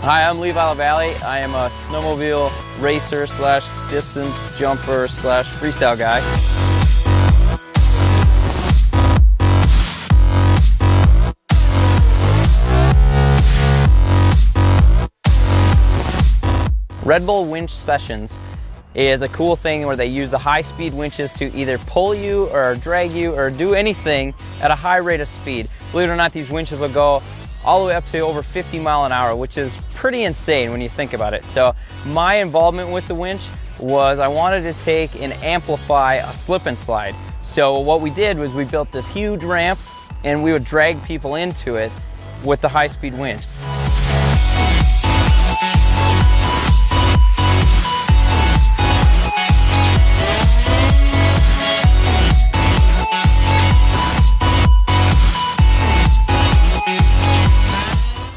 Hi, I'm Levi LaValle. I am a snowmobile racer slash distance jumper slash freestyle guy. Red Bull winch sessions is a cool thing where they use the high-speed winches to either pull you or drag you or do anything at a high rate of speed. Believe it or not, these winches will go all the way up to over 50 miles an hour, which is pretty insane when you think about it. So my involvement with the winch was I wanted to take and amplify a slip and slide. So what we did was we built this huge ramp and we would drag people into it with the high-speed winch.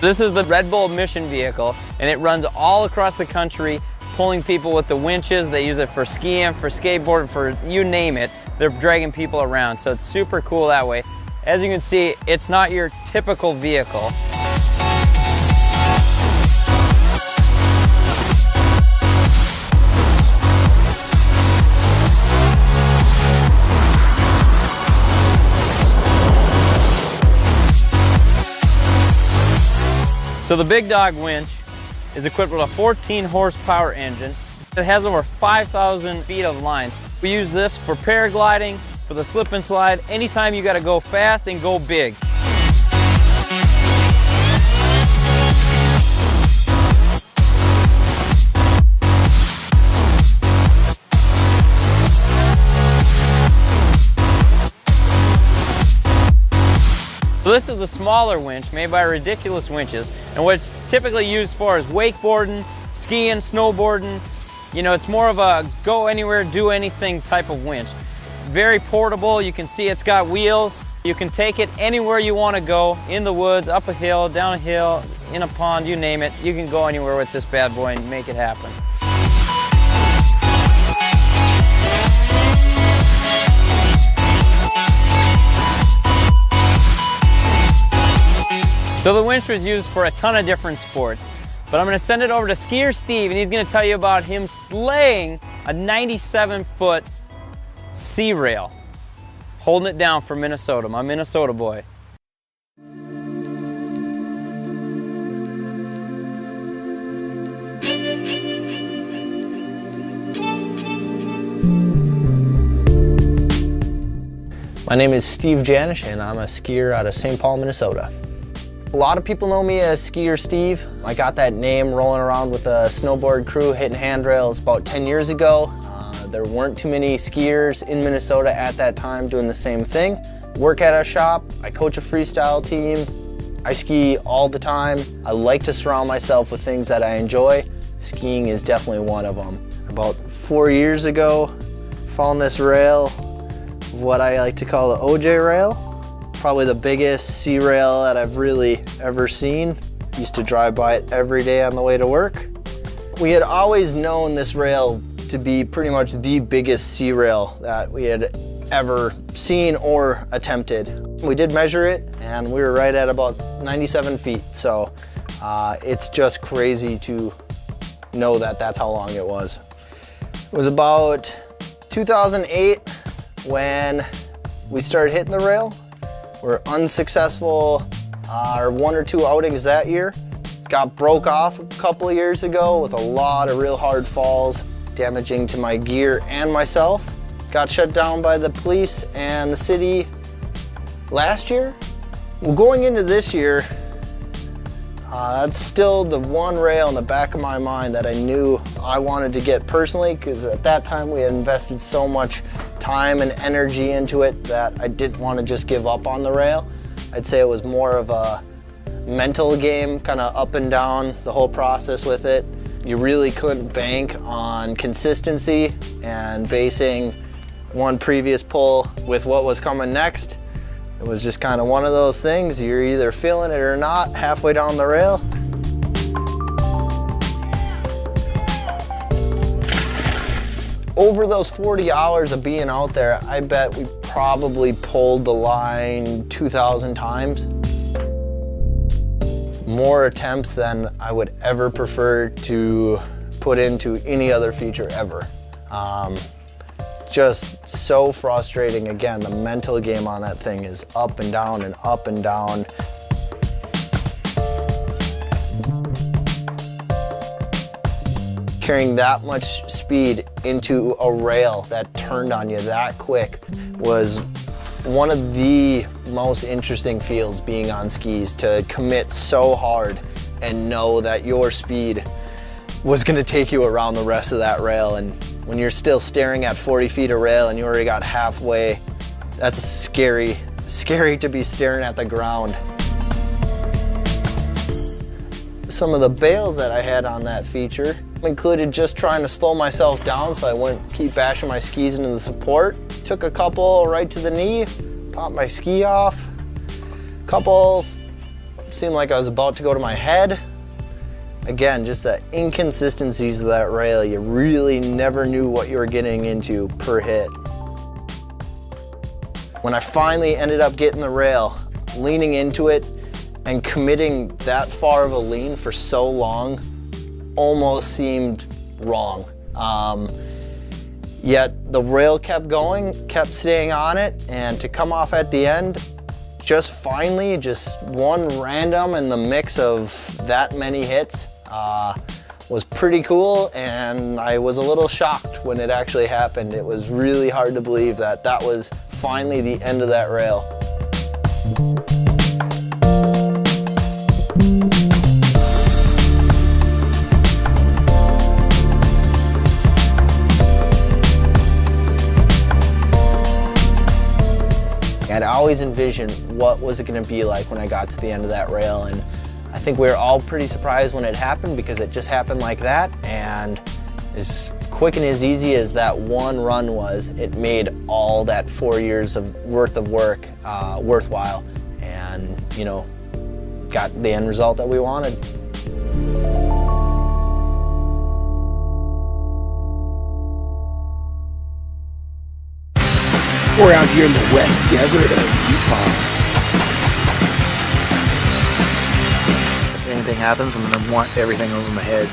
This is the Red Bull mission vehicle, and it runs all across the country, pulling people with the winches. They use it for skiing, for skateboarding, for you name it. They're dragging people around, so it's super cool that way. As you can see, it's not your typical vehicle. So the Big Dog winch is equipped with a 14 horsepower engine. It has over 5,000 feet of line. We use this for paragliding, for the slip and slide, anytime you gotta go fast and go big. So this is the smaller winch made by Ridiculous Winches, and what it's typically used for is wakeboarding, skiing, snowboarding. You know, it's more of a go anywhere, do anything type of winch. Very portable. You can see it's got wheels. You can take it anywhere you want to go, in the woods, up a hill, down a hill, in a pond, you name it. You can go anywhere with this bad boy and make it happen. So the winch was used for a ton of different sports, but I'm going to send it over to skier Steve, and he's going to tell you about him slaying a 97-foot sea rail, holding it down for Minnesota, my Minnesota boy. My name is Steve Janish, and I'm a skier out of St. Paul, Minnesota. A lot of people know me as Skier Steve. I got that name rolling around with a snowboard crew hitting handrails about 10 years ago. There weren't too many skiers in Minnesota at that time doing the same thing. Work at a shop, I coach a freestyle team, I ski all the time. I like to surround myself with things that I enjoy. Skiing is definitely one of them. About 4 years ago, found this rail, what I like to call the OJ rail. Probably the biggest sea rail that I've really ever seen. Used to drive by it every day on the way to work. We had always known this rail to be pretty much the biggest sea rail that we had ever seen or attempted. We did measure it, and we were right at about 97 feet. So it's just crazy to know that that's how long it was. It was about 2008 when we started hitting the rail. We're unsuccessful our 1 or 2 outings that year. Got broke off a couple of years ago with a lot of real hard falls, damaging to my gear and myself. Got shut down by the police and the city last year. Well, going into this year, that's still the one rail in the back of my mind that I knew I wanted to get personally, because at that time we had invested so much time and energy into it that I didn't want to just give up on the rail. I'd say it was more of a mental game, kind of up and down the whole process with it. You really couldn't bank on consistency and basing one previous pull with what was coming next. It was just kind of one of those things. You're either feeling it or not halfway down the rail. Over those 40 hours of being out there, I bet we probably pulled the line 2,000 times. more attempts than I would ever prefer to put into any other feature ever. Just so frustrating. Again, the mental game on that thing is up and down and up and down. Carrying that much speed into a rail that turned on you that quick was one of the most interesting feels being on skis, to commit so hard and know that your speed was gonna take you around the rest of that rail. And when you're still staring at 40 feet of rail and you already got halfway, that's scary to be staring at the ground. Some of the bails that I had on that feature included just trying to slow myself down so I wouldn't keep bashing my skis into the support. Took a couple right to the knee, popped my ski off. Couple seemed like I was about to go to my head. Again, just the inconsistencies of that rail. You really never knew what you were getting into per hit. When I finally ended up getting the rail, leaning into it and committing that far of a lean for so long almost seemed wrong. Yet the rail kept going, kept staying on it, and to come off at the end, just finally, just one random in the mix of that many hits, was pretty cool, and I was a little shocked when it actually happened. It was really hard to believe that that was finally the end of that rail. I'd always envisioned what was it going to be like when I got to the end of that rail, and I think we were all pretty surprised when it happened, because it just happened like that, and as quick and as easy as that one run was, it made all that 4 years worth of work worthwhile, and you know, got the end result that we wanted. We're out here in the West Desert of Utah. If anything happens, I'm gonna want everything over my head.